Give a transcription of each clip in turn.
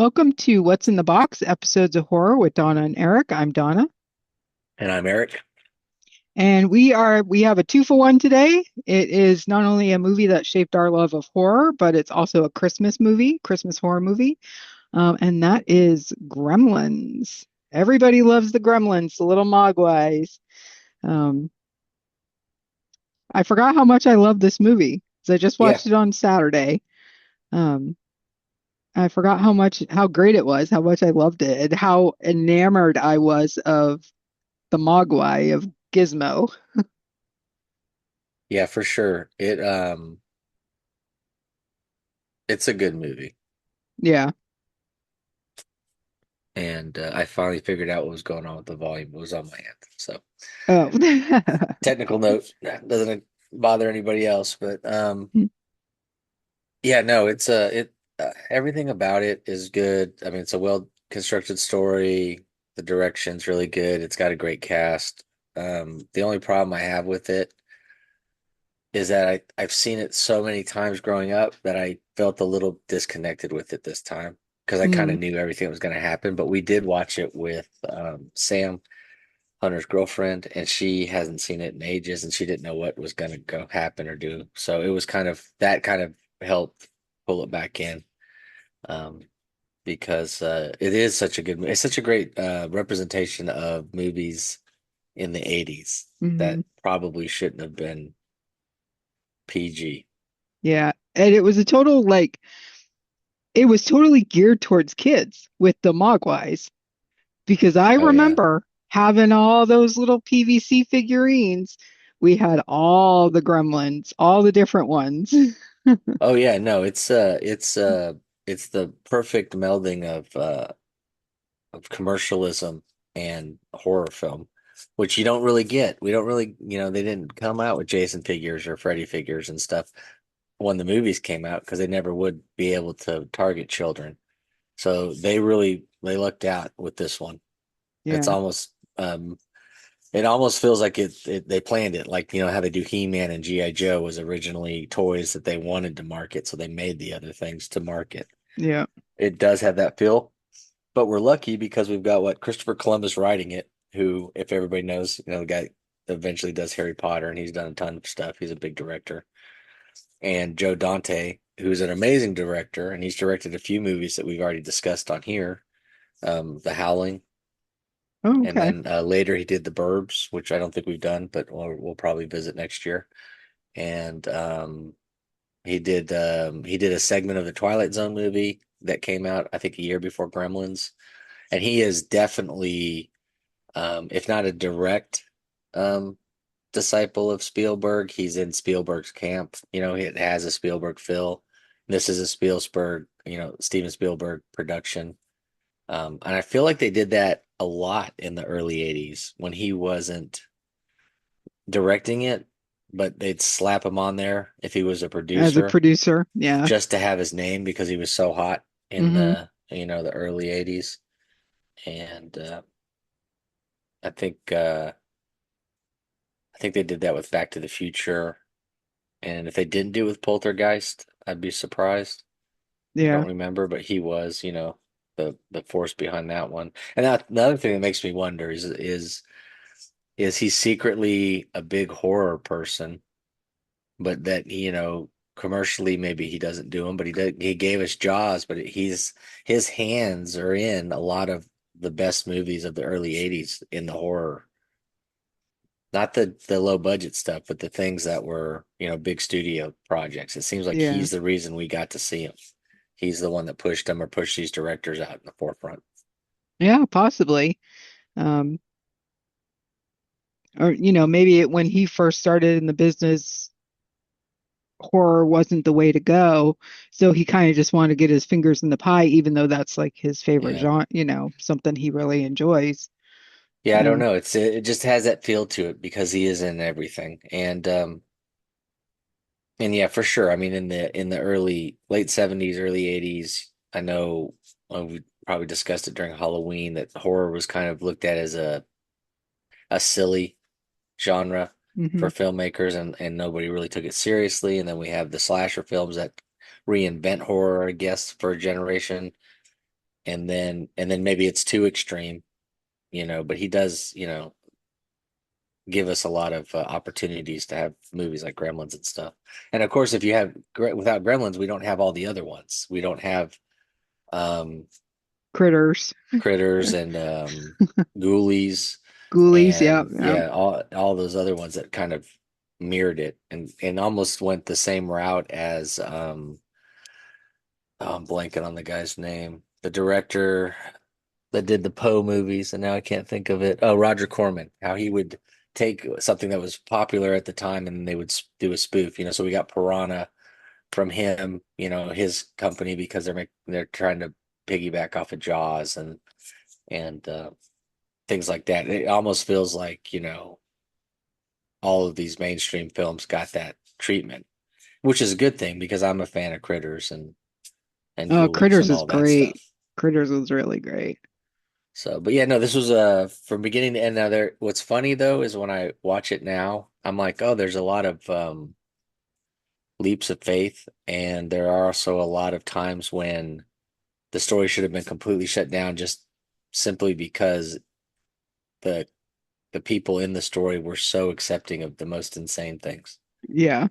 Welcome to What's in the Box, episodes of horror with Donna and Eric. I'm Donna, And I'm Eric. and we have a two for one today. It is not only a movie that shaped our love of horror, but it's also a Christmas horror movie, and that is Gremlins. Everybody loves the Gremlins, the little mogwais. Um, I forgot how much I love this movie because I just Yeah, watched it on Saturday. Um, I forgot how great it was, how much I loved it, and how enamored I was of the Mogwai of Gizmo. yeah, for sure. It's a good movie. Yeah. And I finally figured out what was going on with the volume. It was on my end. So Oh. technical note doesn't bother anybody else, but yeah, no, everything about it is good. I mean, it's a well constructed story. The direction's really good. It's got a great cast. The only problem I have with it is that I've seen it so many times growing up that I felt a little disconnected with it this time because I kind of Mm, knew everything that was going to happen. But we did watch it with Sam, Hunter's girlfriend, and she hasn't seen it in ages, and she didn't know what was going to go happen or do. So it was kind of helped pull it back in, um, because it is such a good, it's such a great representation of movies in the 80s that mhm. probably shouldn't have been PG. Yeah. And it was totally geared towards kids with the Mogwais because I Oh yeah. remember having all those little PVC figurines. We had all the Gremlins, all the different ones. Oh yeah, no, it's the perfect melding of commercialism and horror film, which you don't really get. We don't really, they didn't come out with Jason figures or Freddy figures and stuff when the movies came out because they never would be able to target children. So they lucked out with this one. It's Yeah. almost it almost feels like they planned it, like how they do He-Man and G.I. Joe was originally toys that they wanted to market, so they made the other things to market. Yeah. It does have that feel, but we're lucky because we've got what Christopher Columbus writing it, who, if everybody knows, the guy that eventually does Harry Potter, and he's done a ton of stuff. He's a big director, and Joe Dante, who's an amazing director, and he's directed a few movies that we've already discussed on here, The Howling. Oh, And okay. then later he did The Burbs, which I don't think we've done, but we'll probably visit next year. And he did a segment of the Twilight Zone movie that came out, I think, a year before Gremlins. And he is definitely, if not a direct um, disciple of Spielberg, he's in Spielberg's camp. It has a Spielberg feel. This is a Spielberg, Steven Spielberg production. And I feel like they did that a lot in the early 80s when he wasn't directing it, but they'd slap him on there if he was a As a producer producer. Yeah. just to have his name because he was so hot in Hmm. the early 80s. And I think I think they did that with Back to the Future. And if they didn't do it with Poltergeist, I'd be surprised. I Yeah. don't remember, but he was, the force behind that one. And that the other thing that makes me wonder is he secretly a big horror person, but that commercially maybe he doesn't do them, but he gave us Jaws, but his hands are in a lot of the best movies of the early 80s in the horror. Not the low budget stuff, but the things that were, big studio projects. It seems like Yeah. he's the reason we got to see him. He's the one that pushed them or pushed these directors out in the forefront. Yeah, possibly. Um, or maybe when he first started in the business, horror wasn't the way to go. So he kind of just wanted to get his fingers in the pie, even though that's like his favorite Yeah. genre, something he really enjoys. Yeah, I don't Um, know. It just has that feel to it because he is in everything. And yeah, for sure. I mean, in the early late 70s, early 80s, I know we probably discussed it during Halloween that horror was kind of looked at as a silly genre for mhm. filmmakers, and nobody really took it seriously. And then we have the slasher films that reinvent horror, I guess, for a generation. and then maybe it's too extreme, but he does, give us a lot of opportunities to have movies like Gremlins and stuff. And of course, if you have without Gremlins, we don't have all the other ones. We don't have um, Critters, Critters and Ghoulies, Ghoulies. Yeah, and yeah. yeah, all those other ones that kind of mirrored it and almost went the same route as oh, I'm blanking on the guy's name, the director that did the Poe movies, and now I can't think of it. Oh, Roger Corman, how he would take something that was popular at the time and they would do a spoof, so we got Piranha from him, his company, because they're trying to piggyback off of Jaws and things like that. It almost feels like, all of these mainstream films got that treatment, which is a good thing because I'm a fan of Critters and Oh, Ghoulies Critters and is all that great. stuff. Critters was really great. So, but yeah, no, this was from beginning to end. Now, what's funny though is when I watch it now, I'm like, oh, there's a lot of leaps of faith, and there are also a lot of times when the story should have been completely shut down just simply because the the people in the story were so accepting of the most insane things. Yeah,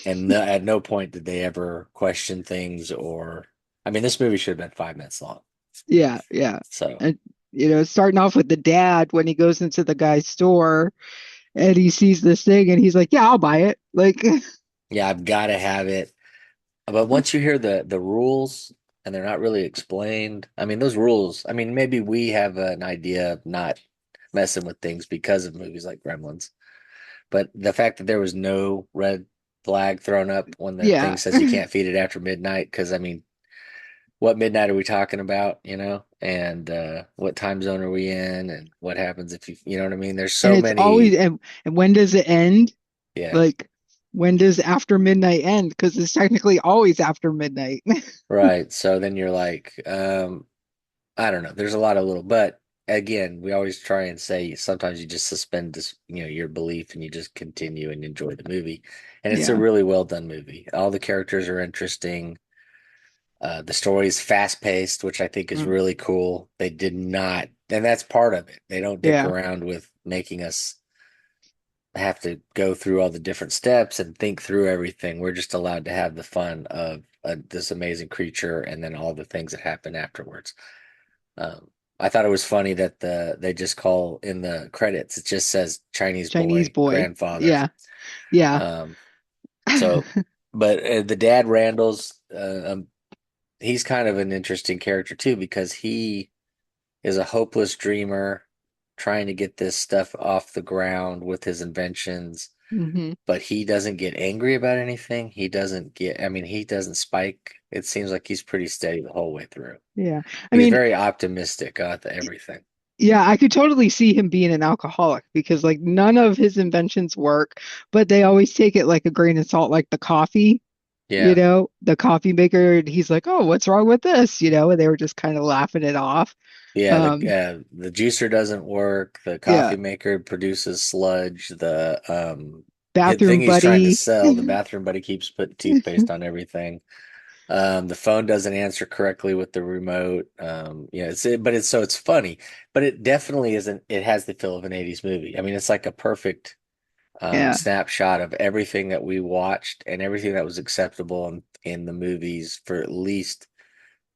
And at no point did they ever question things or, I mean, this movie should have been 5 minutes long. yeah, yeah. So, And starting off with the dad when he goes into the guy's store and he sees this thing and he's like, "Yeah, I'll buy it." Like, yeah, I've got to have it. But once you hear the rules and they're not really explained, I mean, those rules, I mean, maybe we have an idea of not messing with things because of movies like Gremlins. But the fact that there was no red flag thrown up when the thing yeah. says you can't feed it after midnight, because I mean, what midnight are we talking about, And what time zone are we in, and what happens if you know what I mean? There's And so it's always many, and when does it end? yeah, Like, when does after midnight end? Because it's technically always after midnight. right. So then you're like, I don't know. There's a lot of little, but again, we always try and say sometimes you just suspend this, your belief and you just continue and enjoy the movie. And it's a Yeah. really well done movie. All the characters are interesting. The story is fast paced, which I think is Mm. really cool. They did not, and that's part of it. They don't dick Yeah. around with making us have to go through all the different steps and think through everything. We're just allowed to have the fun of this amazing creature and then all the things that happen afterwards. I thought it was funny that they just call in the credits, it just says Chinese Chinese boy, boy. grandfather. Yeah. Yeah. Um, so, but the dad Randall's, he's kind of an interesting character too because he is a hopeless dreamer trying to get this stuff off the ground with his inventions, hmm but he doesn't get angry about anything. He doesn't get, I mean, he doesn't spike. It seems like he's pretty steady the whole way through. Yeah. I He's mean, very optimistic about everything. yeah, I could totally see him being an alcoholic because like none of his inventions work, but they always take it like a grain of salt, like the coffee, Yeah. the coffee maker. And he's like, "Oh, what's wrong with this?" And they were just kind of laughing it off. Yeah, Um, the juicer doesn't work. The yeah, coffee maker produces sludge. The thing bathroom he's trying to buddy. sell, the bathroom buddy keeps putting toothpaste on everything. The phone doesn't answer correctly with the remote. But it's funny, but it definitely isn't. It has the feel of an '80s movie. I mean, it's like a perfect Yeah, snapshot of everything that we watched and everything that was acceptable in the movies for at least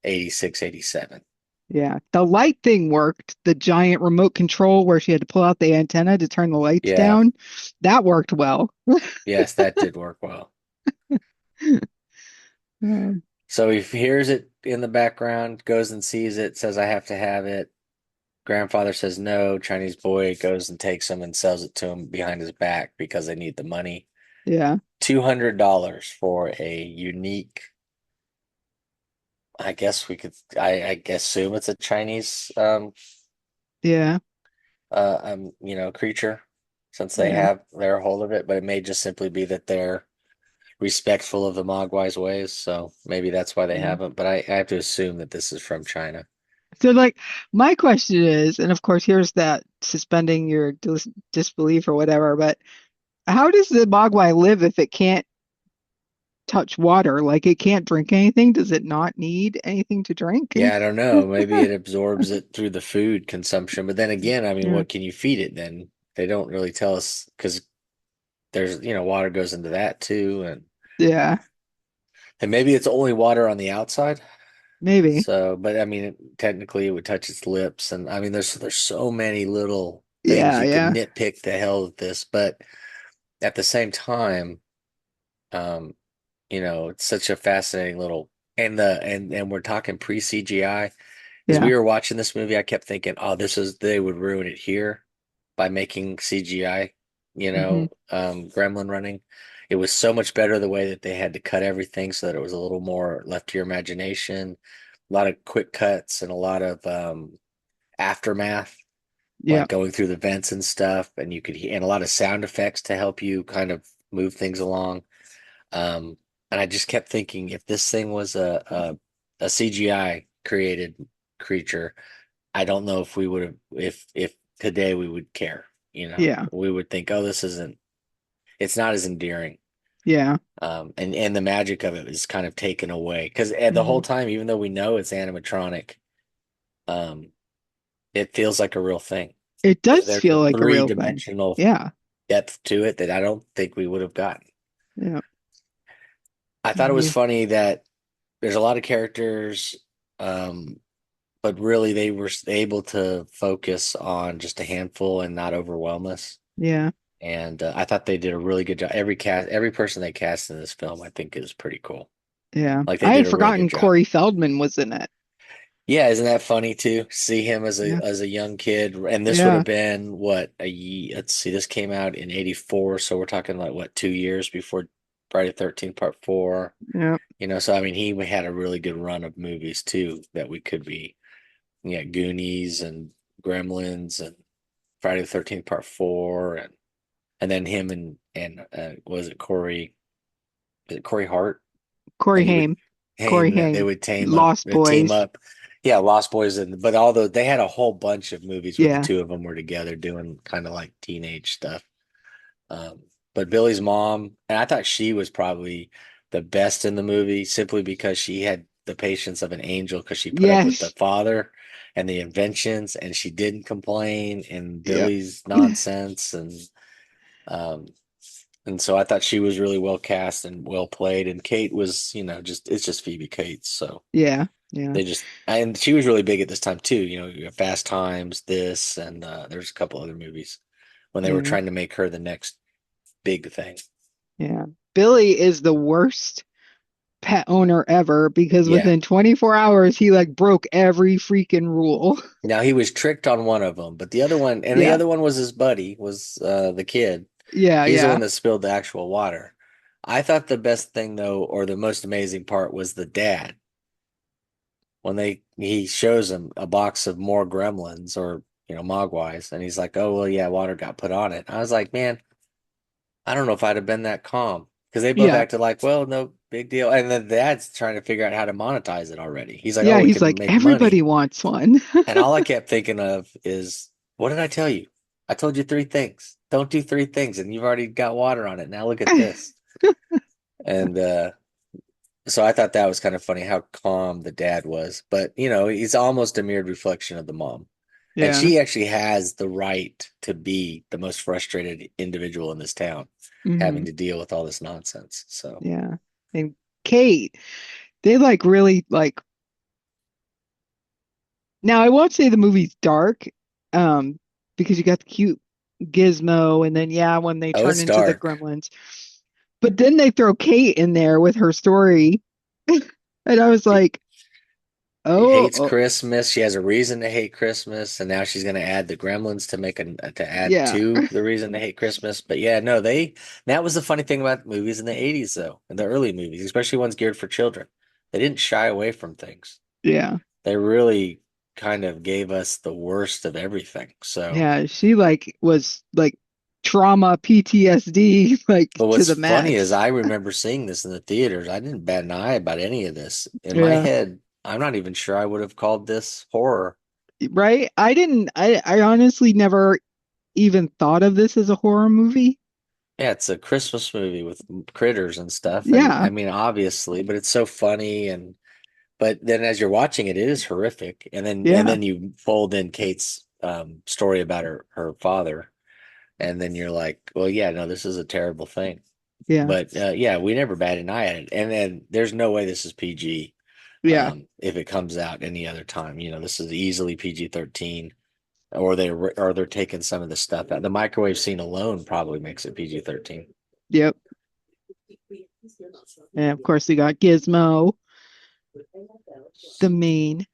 86, 87. yeah. The light thing worked. The giant remote control where she had to pull out the antenna to turn the lights Yeah. down, that worked well. Yes, that did work well. Um, So he hears it in the background, goes and sees it, says, I have to have it. Grandfather says no. Chinese boy goes and takes him and sells it to him behind his back because they need the money. yeah, $200 for a unique, I guess I guess assume it's a Chinese, yeah, creature since they yeah. have their hold of it, but it may just simply be that they're respectful of the Mogwai's ways. So maybe that's why they Yeah. haven't, but I have to assume that this is from China. So, like, my question is, and of course, here's that suspending your disbelief or whatever, but how does the Mogwai live if it can't touch water? Like it can't drink anything. Does it not need anything to drink? Yeah, I don't know. Maybe it absorbs it through the food consumption. But then again, I mean, Yeah. what can you feed it then? They don't really tell us because there's, water goes into that too. Yeah. And maybe it's only water on the outside. Maybe. So, but I mean, technically it would touch its lips. And I mean, there's so many little things Yeah. you could Yeah. nitpick the hell of this. But at the same time, um, it's such a fascinating little, and we're talking pre-CGI. As Yeah. we were watching this movie, I kept thinking, oh, they would ruin it here by making CGI, Hmm. Gremlin running. It was so much better the way that they had to cut everything so that it was a little more left to your imagination. A lot of quick cuts and a lot of aftermath, Yeah. like going through the vents and stuff, and you could hear, and a lot of sound effects to help you kind of move things along. Um, and I just kept thinking, if this thing was a CGI created creature, I don't know if we would have, if today we would care, Yeah. we would think, oh, it's not as endearing. Yeah. And the magic of it is kind of taken away because the Hmm. whole time, even though we know it's animatronic, um, it feels like a real thing. It does There's a feel like a real thing. three-dimensional Yeah. depth to it that I don't think we would have gotten. Yeah. I thought it was Yeah. funny that there's a lot of characters, um, but really they were able to focus on just a handful and not overwhelm us. Yeah. And I thought they did a really good job. Every person they cast in this film, I think, is pretty cool. Yeah. Like they I did had a really good forgotten job. Corey Feldman was in it. Yeah, isn't that funny too? See him as a Yeah. young kid, and this would Yeah. have been what let's see, this came out in '84, so we're talking like what 2 years before Friday the 13th Part 4. Yeah. So I mean, he had a really good run of movies too that we could be, yeah, Goonies and Gremlins and Friday the 13th Part 4, and then him and was it Corey? Is it Corey Hart? Corey And he would Haim. Corey Haim that they Haim. would Lost team Boys. up. Yeah, Lost Boys, and but although they had a whole bunch of movies where the Yeah. two of them were together doing kind of like teenage stuff. Um, but Billy's mom, and I thought she was probably the best in the movie simply because she had the patience of an angel because she put up with the Yes. father and the inventions, and she didn't complain and Yeah. Billy's nonsense, um, and so I thought she was really well cast and well played. And Kate was, just it's just Phoebe Cates, so. Yeah. Yeah. And she was really big at this time too. You have Fast Times, this, and there's a couple other movies when they were Yeah. trying to make her the next big thing. Yeah. Billy is the worst pet owner ever because Yeah. within 24 hours he like broke every freaking rule. Now he was tricked on one of them, but the Yeah. other one was his buddy, was the kid. Yeah. He's the Yeah. one that spilled the actual water. I thought the best thing though, or the most amazing part, was the dad when he shows him a box of more gremlins or mogwais, and he's like, "Oh well, yeah, water got put on it." I was like, "Man, I don't know if I'd have been that calm because they both Yeah. acted like, well, no big deal." And then dad's trying to figure out how to monetize it already. He's like, "Oh, Yeah. we He's can like, make everybody money." wants one. And all I kept thinking of is, what did I tell you? I told you three things. Don't do three things, and you've already got water on it. Now look at this. And so I thought that was kind of funny how calm the dad was. But, he's almost a mirrored reflection of the mom. And Yeah. she actually has the right to be the most frustrated individual in this town, having Hmm. to deal with all this nonsense. So, Yeah. And Kate, they like really like now I won't say the movie's dark, um, because you got the cute Gizmo and then yeah, when they oh, turn it's into the dark. Gremlins. But then they throw Kate in there with her story. And I was like, She oh, hates oh Christmas. She has a reason to hate Christmas, and now she's going to add the Gremlins to add yeah. to the reason to hate Christmas. But yeah, no, that was the funny thing about movies in the '80s, though, in the early movies, especially ones geared for children. They didn't shy away from things. Yeah. They really kind of gave us the worst of everything. So, Yeah. She like was like trauma PTSD like but to what's the funny is max. I remember seeing this in the theaters. I didn't bat an eye about any of this. In my Yeah. head, I'm not even sure I would have called this horror. Right? I didn't I honestly never even thought of this as a horror movie. Yeah, it's a Christmas movie with critters and stuff, and Yeah, I mean, obviously, but it's so funny, and but then as you're watching it, it is horrific, and yeah, then you fold in Kate's story about her father, and then you're like, well, yeah, no, this is a terrible thing. yeah, But yeah, we never batted an eye at it, and then there's no way this is PG yeah, if it comes out any other time. You know, this is easily PG-13, or they're taking some of the stuff out. The microwave scene alone probably makes it PG-13. yep. And of course, we got Gizmo, the main.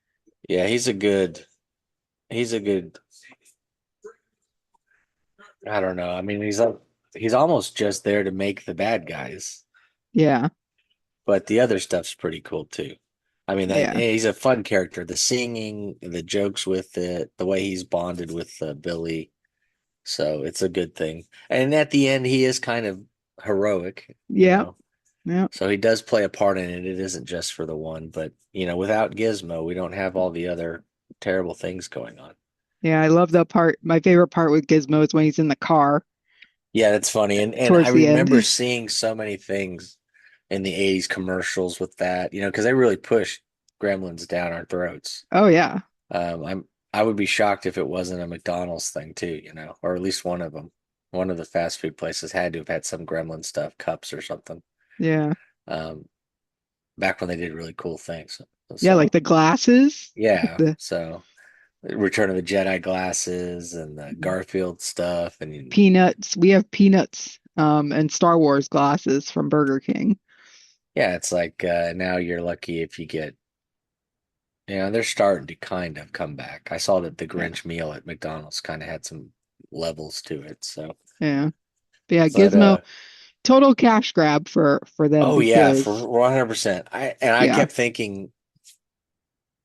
Yeah, he's a good. I don't know. I mean, he's almost just there to make the bad guys, Yeah, but the other stuff's pretty cool too. I mean, yeah, he's a fun character. The singing, the jokes with it, the way he's bonded with Billy, so it's a good thing. And at the end, he is kind of heroic, you yep, know. yep. So he does play a part in it. It isn't just for the one, but you know, without Gizmo, we don't have all the other terrible things going on. Yeah, I love that part. My favorite part with Gizmo is when he's in the car Yeah, that's funny. And I towards the end. remember seeing so many things in the 80s commercials with that, you know, because they really pushed Gremlins down our throats. Oh yeah, I would be shocked if it wasn't a McDonald's thing too, you know, or at least one of them. One of the fast food places had to have had some Gremlin stuff, cups or something. yeah, Um, back when they did really cool things. yeah. Like So the glasses, with yeah, the so Return of the Jedi glasses and the Garfield stuff, and peanuts. We have peanuts, and Star Wars glasses from Burger King. yeah, it's like now you're lucky if you get. Yeah, they're starting to kind of come back. I saw that the Yeah, Grinch meal at McDonald's kind of had some levels to it. So, yeah. But yeah, but Gizmo, total cash grab for them oh yeah, for because 100%. I yeah, kept thinking,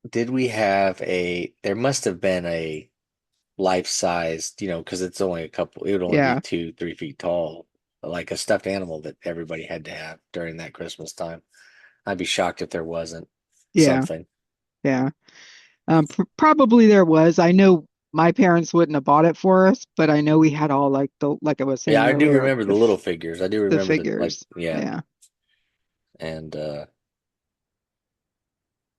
did we have a? There must have been a life-sized, you know, because it's only a couple. It would only be yeah, 2, 3 feet tall, like a stuffed animal that everybody had to have during that Christmas time. I'd be shocked if there wasn't yeah, something. yeah. Probably there was. I know my parents wouldn't have bought it for us, but I know we had all like the like I was Yeah, saying I do earlier, remember the little figures. I do the remember the like, figures. yeah, Yeah. and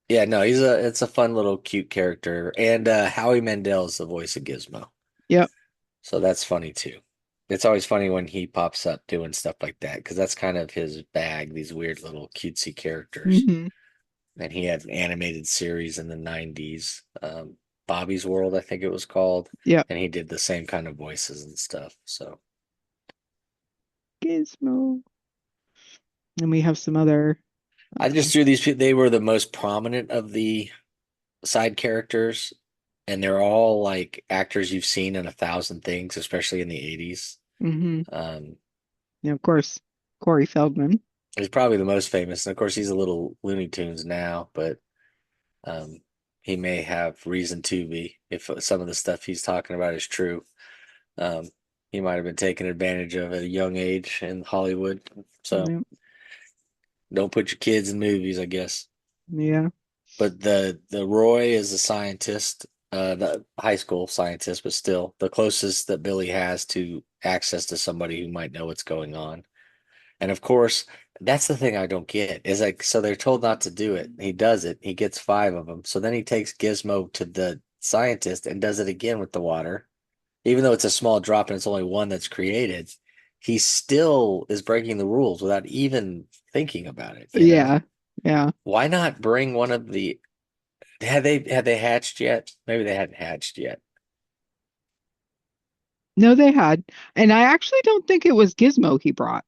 yeah, no, it's a fun little cute character, and Howie Mandel is the voice of Gizmo, Yep. so that's funny too. It's always funny when he pops up doing stuff like that because that's kind of his bag, these weird little cutesy characters. Hmm. And he had an animated series in the 90s, Bobby's World, I think it was called, Yep. and he did the same kind of voices and stuff. So Gizmo. And we have some other I just threw these people, they were the most prominent of the side characters, and they're all like actors you've seen in 1,000 things, especially in the 80s. hmm Um, yeah, of course, Corey Feldman. he's probably the most famous, and of course, he's a little Looney Tunes now, but um, he may have reason to be if some of the stuff he's talking about is true. Um, he might have been taken advantage of at a young age in Hollywood. So Yep. don't put your kids in movies, I guess. Yeah. But the Roy is a scientist, the high school scientist, but still the closest that Billy has to access to somebody who might know what's going on. And of course, that's the thing I don't get is like, so they're told not to do it. He does it. He gets 5 of them. So then he takes Gizmo to the scientist and does it again with the water. Even though it's a small drop and it's only one that's created, he still is breaking the rules without even thinking about it, you know? Yeah. Yeah. Why not bring one of the had they hatched yet? Maybe they hadn't hatched yet. No, they had. And I actually don't think it was Gizmo he brought.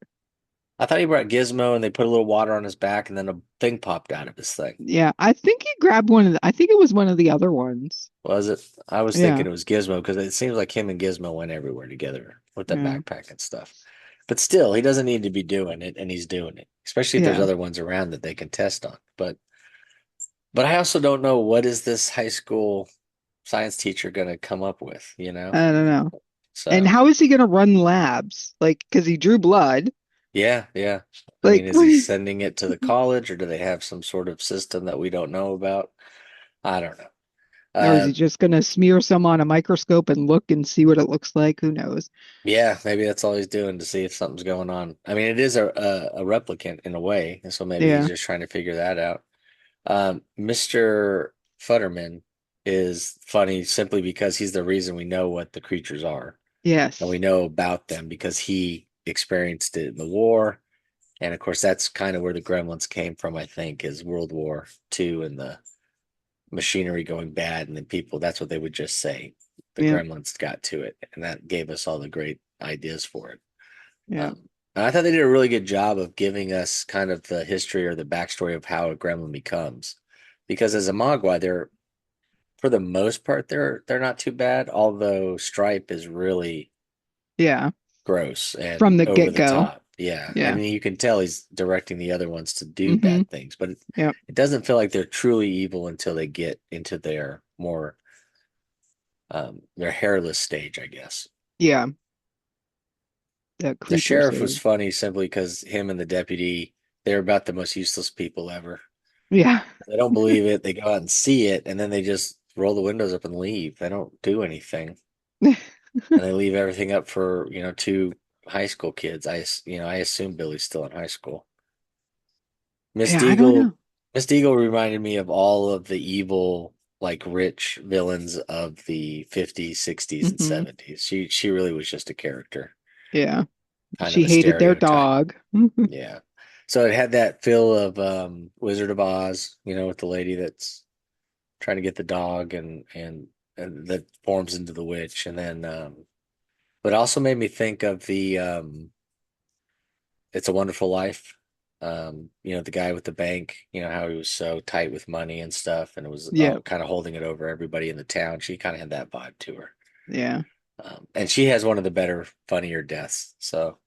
I thought he brought Gizmo and they put a little water on his back and then a thing popped out of his thing. Yeah, I think he grabbed one of I think it was one of the other ones. Was it? I was Yeah. thinking it was Gizmo because it seems like him and Gizmo went everywhere together with the Yeah. backpack and stuff. But still, he doesn't need to be doing it, and he's doing it. Especially if there's Yeah. other ones around that they can test on. But I also don't know what is this high school science teacher going to come up with, you know? I don't know. And So, how is he going to run labs? Like, because he drew blood. yeah, yeah. I mean, Like, is what he is, sending it to the college or do they have some sort of system that we don't know about? I don't know. Or is Uh, he just going to smear some on a microscope and look and see what it looks like? Who knows? yeah, maybe that's all he's doing to see if something's going on. I mean, it is a replicant in a way, and so maybe he's Yeah. just trying to figure that out. Mr. Futterman is funny simply because he's the reason we know what the creatures are, and we Yes. know about them because he experienced it in the war. And of course, that's kind of where the Gremlins came from, I think, is World War II and the machinery going bad, and then people, that's what they would just say. The Yeah. Gremlins got to it, and that gave us all the great ideas for it. Yeah. Um, and I thought they did a really good job of giving us kind of the history or the backstory of how a gremlin becomes. Because as a Mogwai, they're for the most part they're not too bad, although Stripe is really Yeah. gross and From the over the get-go. top. Yeah. I Yeah. mean, you can tell he's directing the other ones to do Mm-hmm. bad things, but Yeah. it doesn't feel like they're truly evil until they get into their more their hairless stage, I guess. Yeah. The The creature sheriff was stage. funny simply because him and the deputy, they're about the most useless people ever. Yeah. They don't believe it. They go out and see it, and then they just roll the windows up and leave. They don't do anything, and they leave everything up for two high school kids. I assume Billy's still in high school. Miss Yeah, I don't Deagle, know. Miss Deagle reminded me of all of the evil, like rich villains of the 50s, 60s, and Hmm. 70s. She really was just a character, Yeah. kind of She a hated their stereotype. dog. Yeah. So it had that feel of Wizard of Oz, with the lady that's trying to get the dog and that forms into the witch. And then but it also made me think of the It's a Wonderful Life. The guy with the bank, how he was so tight with money and stuff and it was Yeah. kind of holding it over everybody in the town. She kind of had that vibe to her. Yeah. And she has one of the better, funnier deaths. So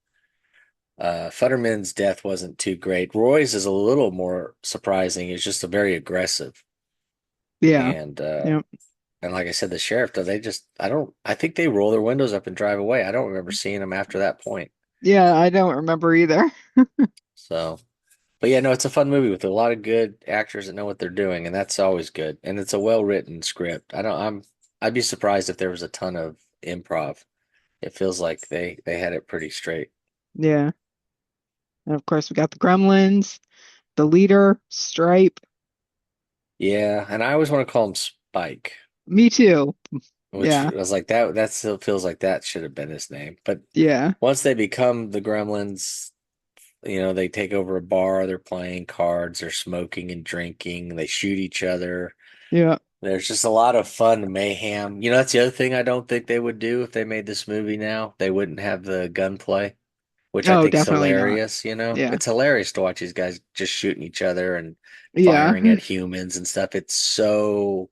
Futterman's death wasn't too great. Roy's is a little more surprising. It's just a very aggressive. Yeah. And Yeah. like I said, the sheriff, I think they roll their windows up and drive away. I don't remember seeing them after that point. Yeah, I don't remember either. So, but yeah, no, it's a fun movie with a lot of good actors that know what they're doing, and that's always good. And it's a well-written script. I'd be surprised if there was a ton of improv. It feels like they had it pretty straight. Yeah. And of course we got the Gremlins, the leader, Stripe. Yeah, and I always want to call him Spike. Me too. Which Yeah. was like that still feels like that should have been his name. But Yeah. once they become the Gremlins, they take over a bar, they're playing cards, they're smoking and drinking, they shoot each other. Yeah. There's just a lot of fun mayhem. That's the other thing I don't think they would do if they made this movie now. They wouldn't have the gunplay, which I Oh, think's definitely not. hilarious. Yeah. It's hilarious to watch these guys just shooting each other and firing Yeah. at humans and stuff. It's so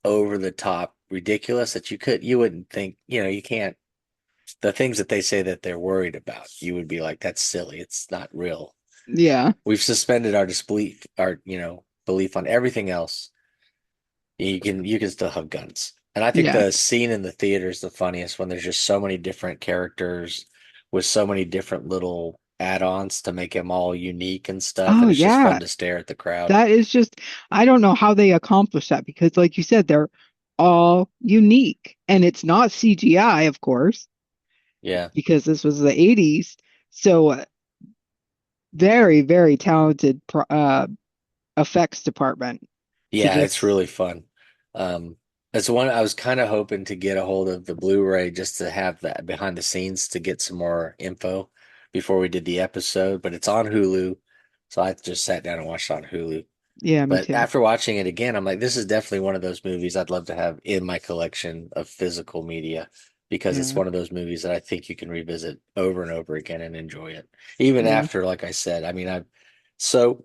over the top ridiculous that you wouldn't think, you can't the things that they say that they're worried about, you would be like, that's silly. It's not real. Yeah. We've suspended our disbelief, belief on everything else. You can still have guns. And I think Yeah. the scene in the theater is the funniest when there's just so many different characters with so many different little add-ons to make them all unique and stuff. Oh, And it's just yeah. fun to stare at the crowd. That is just, I don't know how they accomplish that because, like you said, they're all unique. And it's not CGI, of course, Yeah. because this was the 80s. So, very, very talented effects department to Yeah, it's just, really fun. Um, it's one I was kind of hoping to get a hold of the Blu-ray just to have that behind the scenes to get some more info before we did the episode, but it's on Hulu, so I just sat down and watched it on Hulu. yeah, me But too. after watching it again, I'm like, this is definitely one of those movies I'd love to have in my collection of physical media because it's Yeah. one of those movies that I think you can revisit over and over again and enjoy it. Even Yeah. after, like I said, I mean, so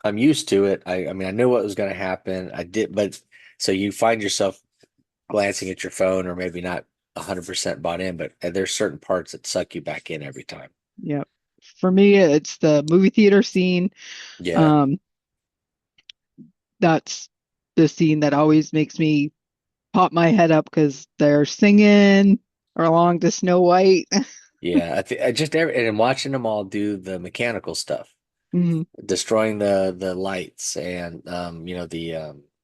I'm used to it. I mean, I knew what was going to happen. I did, but so you find yourself glancing at your phone or maybe not 100% bought in, but there's certain parts that suck you back in every time. Yeah. For me, it's the movie theater scene. Yeah. Um, that's the scene that always makes me pop my head up because they're singing along to Snow White. Yeah. I just and watching them all do the mechanical stuff, Mhm. destroying the lights and the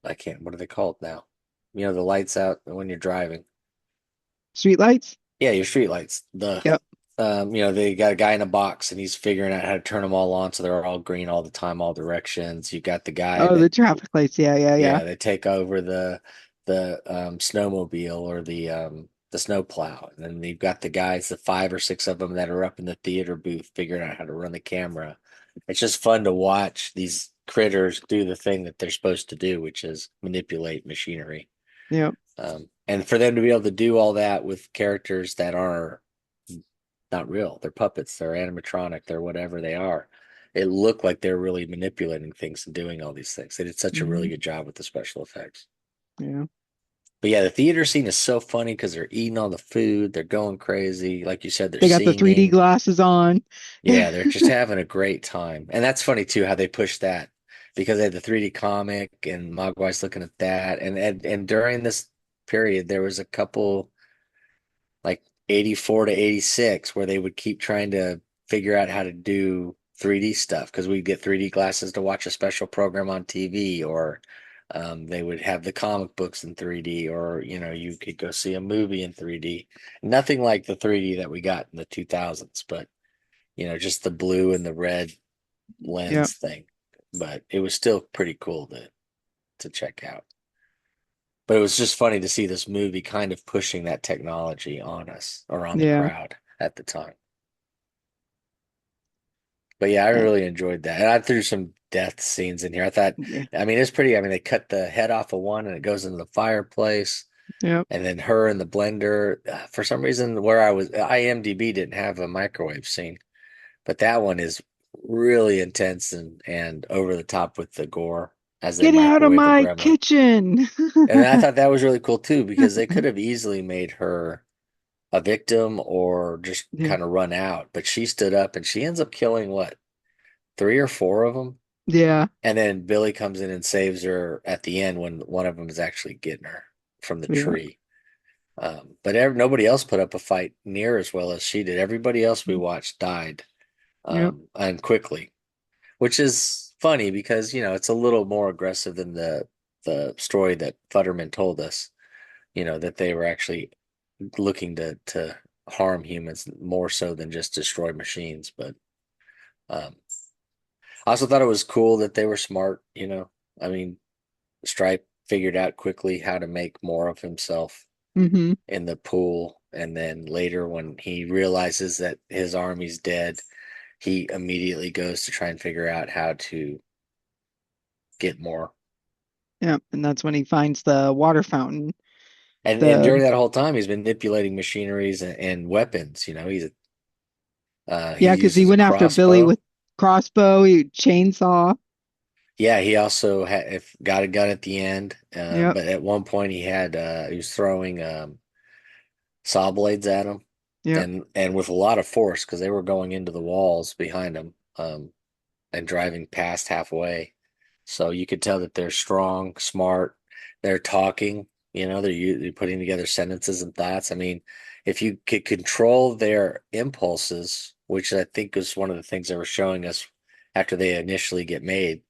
I can't, what are they called now? You know, the lights out when you're driving. Streetlights? Yeah, your street lights. Yep. They got a guy in a box and he's figuring out how to turn them all on so they're all green all the time, all directions. You got the guy Oh, the that, traffic lights. Yeah, yeah, yeah. yeah, they take over the snowmobile or the snow plow, and then you've got the guys, the five or six of them that are up in the theater booth figuring out how to run the camera. It's just fun to watch these critters do the thing that they're supposed to do, which is manipulate machinery. Yep. And for them to be able to do all that with characters that are not real, they're puppets, they're animatronic, they're whatever they are. It looked like they're really manipulating things and doing all these things. They did such a really Hmm. good job with the special effects. Yeah. But yeah, the theater scene is so funny because they're eating all the food, they're going crazy. Like you said, they're They got the 3D singing. glasses on. Yeah, they're just having a great time. And that's funny too how they push that because they had the 3D comic and Mogwai's looking at that. And during this period, there was a couple like 84 to 86 where they would keep trying to figure out how to do 3D stuff because we'd get 3D glasses to watch a special program on TV or they would have the comic books in 3D or you could go see a movie in 3D. Nothing like the 3D that we got in the 2000s, but just the blue and the red Yep. lens thing. But it was still pretty cool to check out. But it was just funny to see this movie kind of pushing that technology on us or on the Yeah. crowd at the time. But yeah, I Eh, really enjoyed that. And I threw some death scenes in here. Yeah. I mean, it's pretty. I mean, they cut the head off of one and it goes into the fireplace. Yep. And then her in the blender. For some reason, where I was, IMDb didn't have a microwave scene, but that one is really intense and over the top with the gore as they Get out of microwave a my gremlin. kitchen. And I thought that was really cool too because they could have easily made her a victim or just Yeah. kind of run out. But she stood up and she ends up killing what, three or four of them? Yeah. And then Billy comes in and saves her at the end when one of them is actually getting her from the Yeah. tree. But nobody else put up a fight near as well as she did. Everybody else we watched died Yep. and quickly, which is funny because it's a little more aggressive than the story that Futterman told us. That they were actually looking to harm humans more so than just destroy machines. But um, I also thought it was cool that they were smart. I mean, Stripe figured out quickly how to make more of himself Hmm. in the pool, and then later when he realizes that his army's dead, he immediately goes to try and figure out how to get more. Yep. And that's when he finds the water fountain. And The during that whole time, he's manipulating machineries and weapons. He Yeah, because he uses a went after Billy crossbow. with crossbow, he chainsaw. Yeah, he also if got a gun at the end, Yep. but at one point he was throwing saw blades at him, Yep. and with a lot of force because they were going into the walls behind him, and driving past halfway. So you could tell that they're strong, smart. They're talking. They're putting together sentences and thoughts. I mean, if you could control their impulses, which I think is one of the things they were showing us after they initially get made,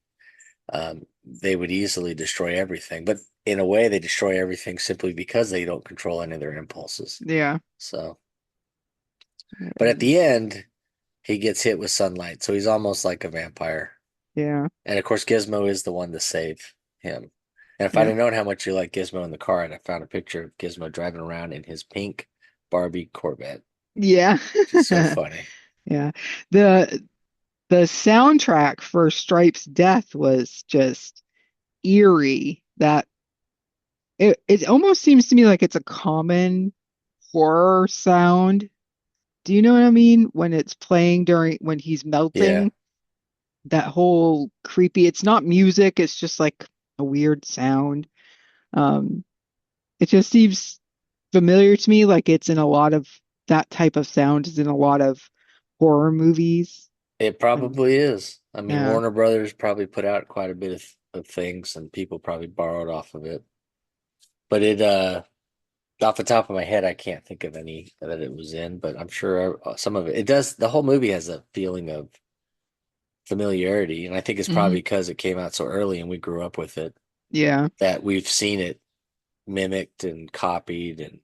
they would easily destroy everything. But in a way, they destroy everything simply because they don't control any of their impulses. Yeah. So, but at And the end, he gets hit with sunlight, so he's almost like a vampire. yeah. And of course, Gizmo is the one to save him. And if I'd Yep. have known how much you like Gizmo in the car, I'd have found a picture of Gizmo driving around in his pink Barbie Corvette, Yeah. which is so funny. Yeah. The the soundtrack for Stripe's death was just eerie. That it almost seems to me like it's a common horror sound. Do you know what I mean? When it's playing during when he's Yeah, melting, that whole creepy, it's not music, it's just like a weird sound. Um, it just seems familiar to me, like it's in a lot of that type of sound is in a lot of horror movies. it And probably is. I mean, yeah. Warner Brothers probably put out quite a bit of things and people probably borrowed off of it. But off the top of my head, I can't think of any that it was in, but I'm sure some of it does. The whole movie has a feeling of familiarity, and I think it's Hmm. probably because it came out so early and we grew up with it. Yeah. that we've seen it mimicked and copied and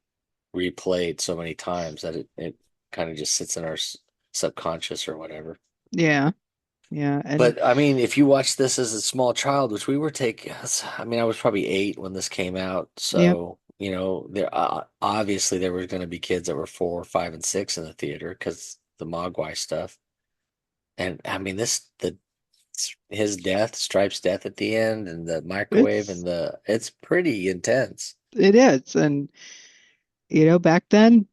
replayed so many times that it kind of just sits in our subconscious or whatever. Yeah. Yeah. And But I mean, if you watch this as a small child, which we were taking, I mean, I was probably 8 when this came out, yeah, so you know, there obviously there were going to be kids that were 4, 5, and 6 in the theater because the Mogwai stuff. And I mean, the his death, Stripe's death at the end, and the microwave, it's and it's pretty intense. it is. And back then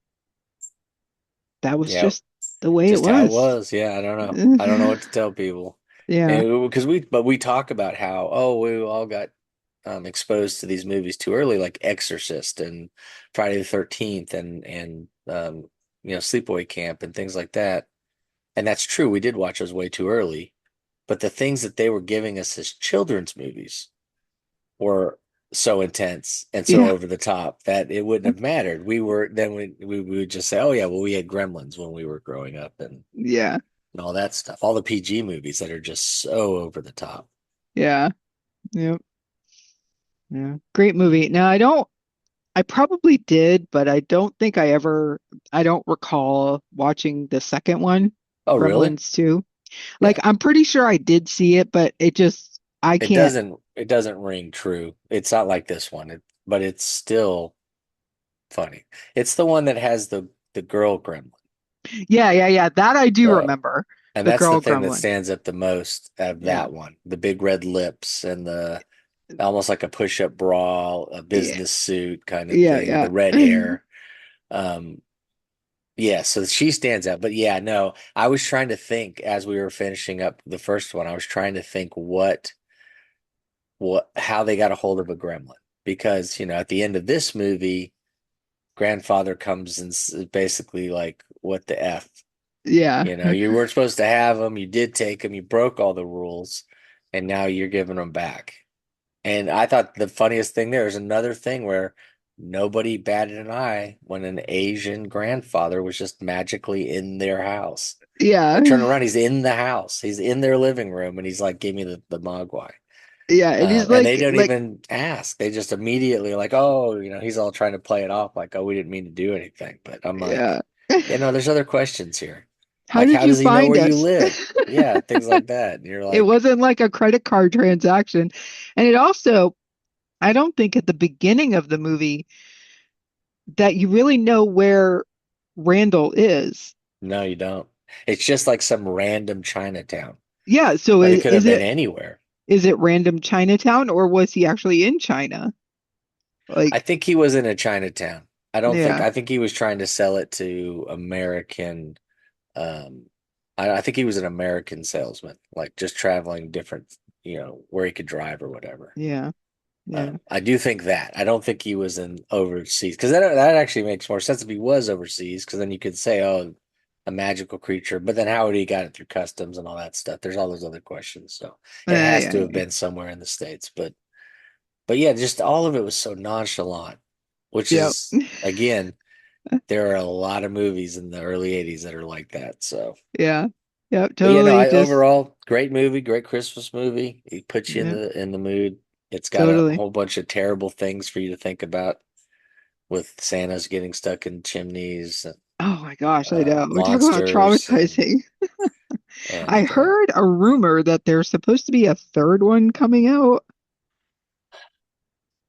that was Yeah, just the way it just how it was. was. Yeah, I don't know. I don't know what to tell people. Yeah. And because we talk about how, oh, we all got exposed to these movies too early, like Exorcist and Friday the 13th and Sleepaway Camp and things like that. And that's true. We did watch those way too early. But the things that they were giving us as children's movies were so intense and so Yeah. over the top that it wouldn't have mattered. We would just say, oh yeah, well we had Gremlins when we were growing up Yeah. and all that stuff. All the PG movies that are just so over the top. Yeah. Yeah. Yeah. Great movie. Now I probably did, but I don't recall watching the second one, Oh really? Gremlins 2. Like Yeah. I'm pretty sure I did see it, but I can't. It doesn't ring true. It's not like this one, but it's still funny. It's the one that has the girl gremlin. Yeah, yeah, yeah. That I do The remember. And The that's the girl thing that gremlin. stands up the most of Yeah. that one. The big red lips and the almost like a push-up bra, a Yeah. business suit kind of Yeah, thing, yeah. the red hair. Um, yeah, so she stands out. But yeah, no, I was trying to think as we were finishing up the first one, I was trying to think how they got a hold of a gremlin. Because, at the end of this movie, grandfather comes and basically like, what the F? Yeah. You weren't supposed to have them. You did take them. You broke all the rules, and now you're giving them back. And I thought the funniest thing there is another thing where nobody batted an eye when an Asian grandfather was just magically in their house. Yeah. I turn around, he's in the house. He's in their living room, and he's like, "Give me the Mogwai." Yeah. And he's And they like don't like even ask. They just immediately like, "Oh, he's all trying to play it off like, oh, we didn't mean to do anything." But I'm yeah. like, there's other questions here. How Like, did how you does he know find where you us? live? Yeah, things like that. And you're It like, wasn't like a credit card transaction. And it also, I don't think at the beginning of the movie that you really know where Randall is. no, you don't. It's just like some random Chinatown, Yeah, so but it could have been anywhere. is it random Chinatown or was he actually in China? I Like, think he was in a Chinatown. yeah, I think he was trying to sell it to American. Um, I think he was an American salesman, like just traveling different, where he could drive or whatever. yeah, yeah, I do think that. I don't think he was in overseas because that actually makes more sense if he was overseas because then you could say, oh, a magical creature, but then how would he got it through customs and all that stuff? There's all those other questions. So it has to yeah, have been somewhere in the States, but yeah, just all of it was so nonchalant, which yeah, is again, there are a lot of movies in the early '80s that are like that. So, yeah, yeah, but yeah, no, totally, I just, overall great movie, great Christmas movie. It puts you in yeah, the mood. It's got a totally. whole bunch of terrible things for you to think about with Santa's getting stuck in chimneys, Oh my gosh, I know. We're talking about monsters, traumatizing. I and heard a rumor that there's supposed to be a third one coming out.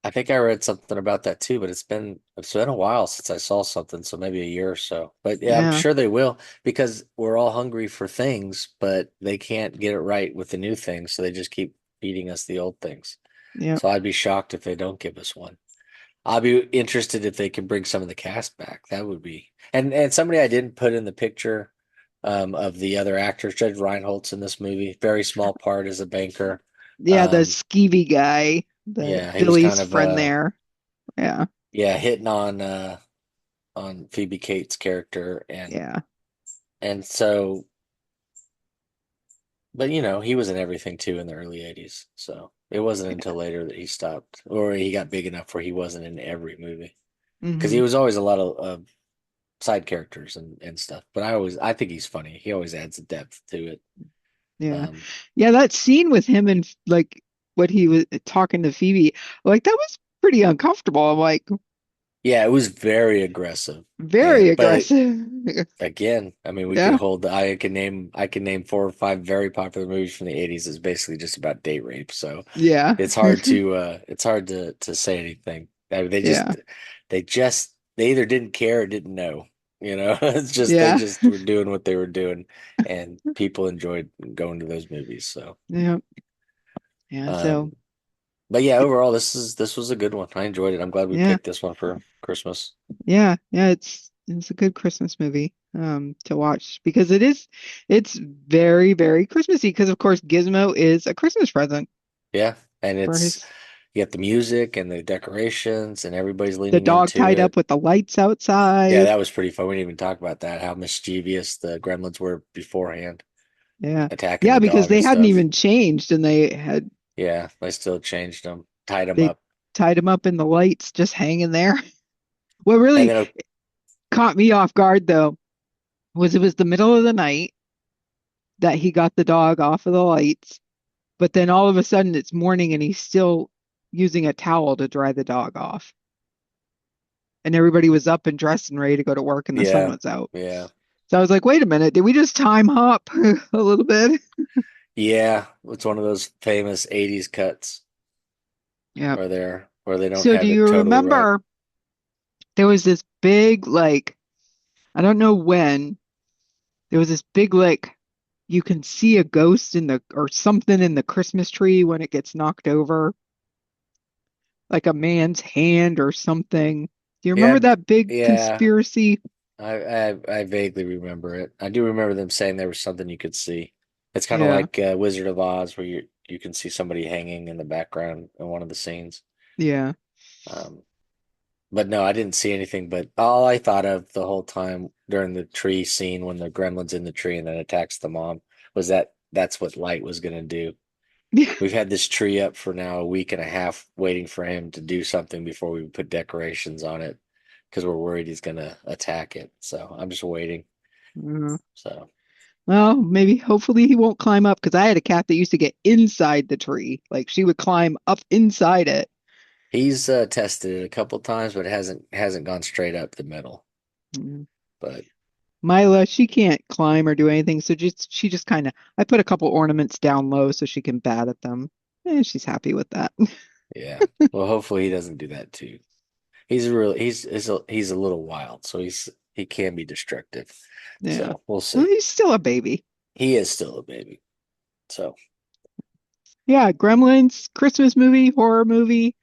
I think I read something about that too. But it's been a while since I saw something, so maybe a year or so. But yeah, I'm Yeah, sure they will because we're all hungry for things, but they can't get it right with the new things, so they just keep feeding us the old things. yeah, So I'd be shocked if they don't give us one. I'll be interested if they can bring some of the cast back. That would be and somebody I didn't put in the picture of the other actors. Judge Reinhold's in this movie. Very small part as a banker. yeah. The Um, skeevy guy, the yeah, he was kind Billy's of friend there. Yeah, yeah hitting on Phoebe Cates' character yeah, and so but he was in everything too in the early '80s. So it wasn't until later that he stopped or he got big enough where he wasn't in every movie because hmm he was always a lot of side characters and stuff. But I think he's funny. He always adds a depth to it. yeah, Um, yeah. That scene with him and like what he was talking to Phoebe, like that was pretty uncomfortable. I'm like, Yeah, it was very aggressive. very And but aggressive. again, I mean, we could Yeah, hold I can name 4 or 5 very popular movies from the 80s. It's basically just about date rape. So yeah, it's hard to say anything. I mean, yeah, they either didn't care or didn't know. You know, it's just they yeah, just were doing what they were doing, and people enjoyed going to those movies. So, yeah, yeah. So um, but yeah, overall, this was a good one. I enjoyed it. I'm glad we yeah, picked this one for Christmas. yeah, yeah. It's a good Christmas movie to watch because it's very, very Christmassy because of course Gizmo is a Christmas present Yeah, and for it's his you got the music and the decorations, and everybody's the leaning dog into tied up it. with the lights Yeah, outside. that was pretty fun. We didn't even talk about that, how mischievous the Gremlins were beforehand, Yeah. attacking Yeah, the because dog they and hadn't stuff. even changed and Yeah, they still changed them, tied them they up, tied him up in the lights just hanging there. What and really then caught me off guard though was it was the middle of the night that he got the dog off of the lights, but then all of a sudden it's morning and he's still using a towel to dry the dog off. And everybody was up and dressed and ready to go to work and the sun yeah, was out. yeah, So I was like, wait a minute, did we just time hop a little bit? yeah. It's one of those famous '80s cuts Yeah. where they don't So do have it you totally right. remember there was this big like I don't know when there was this big like you can see a ghost in the or something in the Christmas tree when it gets knocked over, like a man's hand or something. Do you remember Yeah, that big yeah. conspiracy? I vaguely remember it. I do remember them saying there was something you could see. It's kind of Yeah, like Wizard of Oz, where you can see somebody hanging in the background in one of the scenes. yeah. Um, but no, I didn't see anything. But all I thought of the whole time during the tree scene when the gremlin's in the tree and then attacks the mom was that that's what Light was going to do. Yeah. We've had this tree up for now a week and a half, waiting for him to do something before we put decorations on it because we're worried he's going to attack it. So I'm just waiting. Uh, So. well, maybe hopefully he won't climb up because I had a cat that used to get inside the tree. Like she would climb up inside it. He's tested it a couple times, but it hasn't gone straight up the middle. Mm. But Mila, she can't climb or do anything, so just she just kind of I put a couple ornaments down low so she can bat at them. And she's happy with that. yeah, well, hopefully he doesn't do that too. He's a little wild, so he can be destructive. Yeah. So we'll Well, see. he's still a baby. He is still a baby. So Yeah, Gremlins, Christmas movie, horror movie.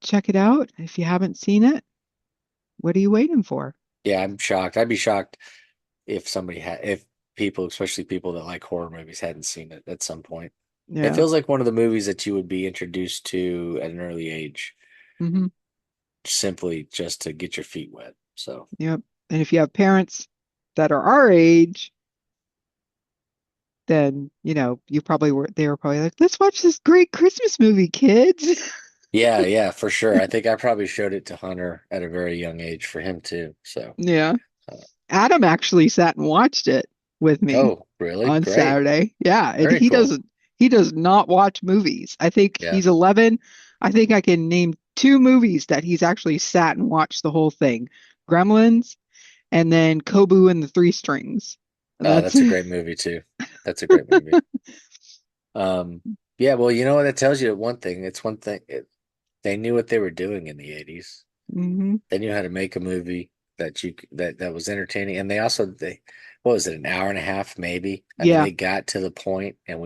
Check it out if you haven't seen it. What are you waiting for? yeah, I'm shocked. I'd be shocked if people, especially people that like horror movies, hadn't seen it at some point. It Yeah. feels like one of the movies that you would be introduced to at an early age, Hmm. simply just to get your feet wet. So Yep. And if you have parents that are our age, then you probably were they were probably like, let's watch this great Christmas movie, kids. yeah, yeah, for sure. I think I probably showed it to Hunter at a very young age for him too. So, Yeah. uh, Adam actually sat and watched it with me oh, really? on Great. Saturday. Yeah, and Very cool. he does not watch movies. I think Yeah. he's 11. I think I can name two movies that he's actually sat and watched the whole thing. Gremlins and then Kobu and the Three Strings. And Oh, that's that's a it. great movie too. That's a great movie. Um, yeah, well, you know what? It tells you one thing. It's one thing. They knew what they were doing in the 80s. Hmm. They knew how to make a movie that was entertaining, and they what was it, an hour and a half maybe? I mean, Yeah. they got to the point, and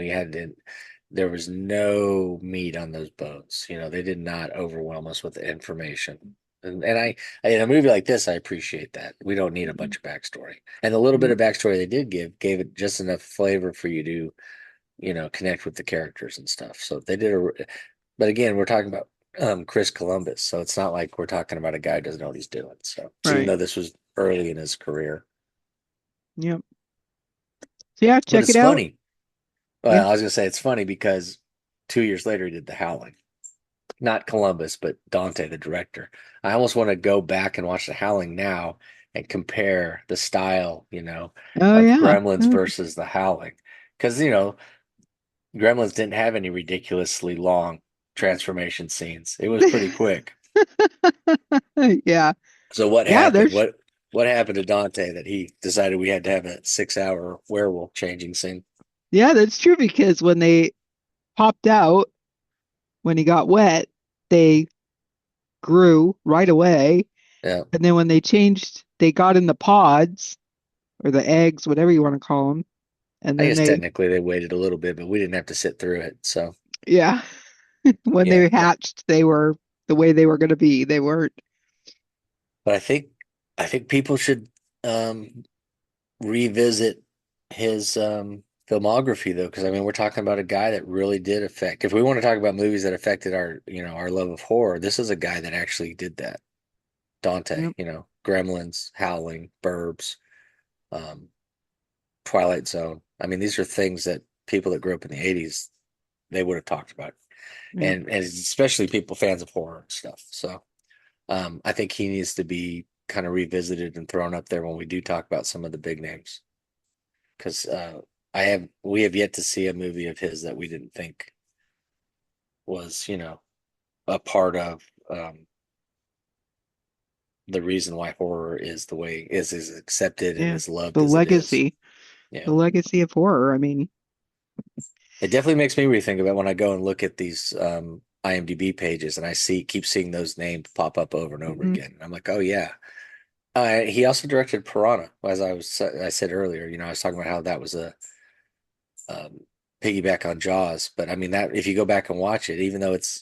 there was no meat on those bones. They did not overwhelm us with the information. And in a movie like this, I appreciate that. We don't need a bunch of backstory, and the little bit Yep. of backstory they did give gave it just enough flavor for you to connect with the characters and stuff. So they did but again, we're talking about Chris Columbus, so it's not like we're talking about a guy who doesn't know what he's doing. So even Right. though this was early in his career, Yep. So yeah, but check it's it out. funny. Yeah. Well, I was gonna say it's funny because 2 years later he did The Howling, not Columbus, but Dante, the director. I almost want to go back and watch The Howling now and compare the style, Oh of yeah. Gremlins Yeah. versus The Howling, because Gremlins didn't have any ridiculously long transformation scenes. It was pretty quick. Yeah. So what Yeah, happened? there's What happened to Dante that he decided we had to have a 6 hour werewolf changing scene? yeah, that's true because when they popped out, when he got wet, they grew right away. Yeah, And then when they changed, they got in the pods or the eggs, whatever you want to call them. And I then guess they, technically they waited a little bit, but we didn't have to sit through it. So yeah, when yeah, they hatched, they were the way they were going to be. They weren't. but I think people should um, revisit his filmography though, because I mean we're talking about a guy that really did affect. If we want to talk about movies that affected our our love of horror, this is a guy that actually did that. Dante, Yep. Gremlins, Howling, Burbs, um, Twilight Zone. I mean, these are things that people that grew up in the '80s they would have talked about, Yep. and especially people fans of horror and stuff. So I think he needs to be kind of revisited and thrown up there when we do talk about some of the big names because we have yet to see a movie of his that we didn't think was a part of the reason why horror is the way is accepted and Yeah. is loved The as it is. legacy, Yeah. the legacy of horror. I mean, It definitely makes me rethink about when I go and look at these IMDb pages and I keep seeing those names pop up over and over mhm, again. I'm like, oh yeah. He also directed Piranha, as I said earlier. I was talking about how that was a um, piggyback on Jaws, but I mean that if you go back and watch it, even though it's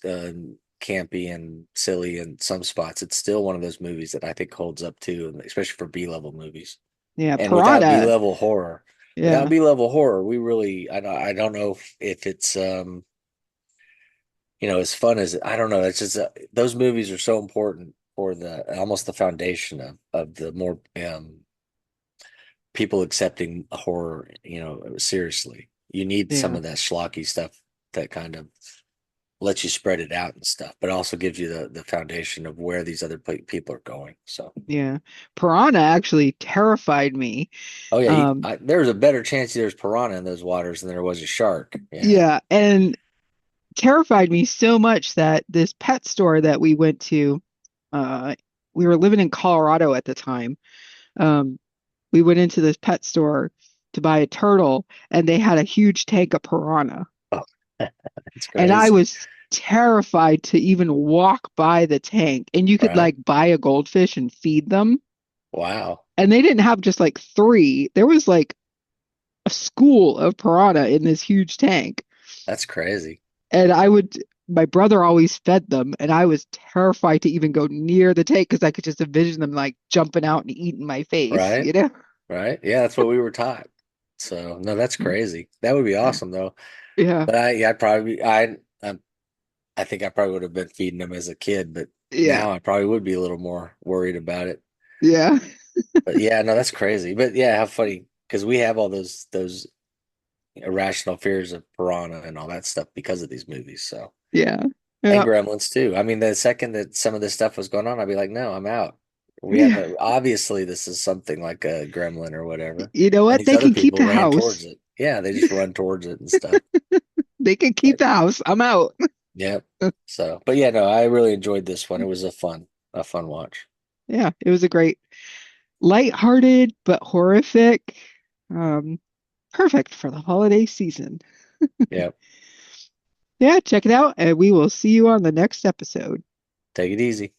campy and silly in some spots, it's still one of those movies that I think holds up too, and especially for B-level movies. yeah, And without Piranha. B-level horror, Yeah. we really I don't know if it's as fun as I don't know. It's just those movies are so important for the almost the foundation of the more people accepting horror, seriously. You need some Yeah. of that schlocky stuff that kind of lets you spread it out and stuff, but also gives you the foundation of where these other people are going. So, Yeah. Piranha actually terrified me. oh yeah, Um, there's a better chance there's piranha in those waters than there was a shark. Yeah. yeah, and terrified me so much that this pet store that we went to, uh, we were living in Colorado at the time. Um, we went into this pet store to buy a turtle, and they had a huge tank of piranha. Oh, that's And I crazy. was terrified to even walk by the tank. And you could Right? like buy a goldfish and feed them. Wow. And they didn't have just like three. There was like a school of piranha in this huge tank. That's crazy. And my brother always fed them. And I was terrified to even go near the tank because I could just envision them like jumping out and eating my face, Right? you know? Right? Yeah, that's what we were taught. So, no, that's crazy. That would be awesome though. Yeah. But I'd probably I think I probably would have been feeding them as a kid, but Yeah. now I probably would be a little more worried about it. Yeah. But yeah, no, that's crazy. But yeah, how funny because we have all those irrational fears of piranha and all that stuff because of these movies. So Yeah. and Yeah. Gremlins too. I mean, the second that some of this stuff was going on, I'd be like, no, I'm out. We have Yeah. obviously this is something like a gremlin or whatever, You know and what? these They other can keep people the ran towards house. it. Yeah, they just run towards it and stuff. They can keep But the house. I'm out. yeah, so but yeah, no, I really enjoyed this one. It was a fun watch. Yeah, it was a great, lighthearted but horrific. Um, Perfect for the holiday season. Yeah, Yeah, check it out, and we will see you on the next episode. take it easy.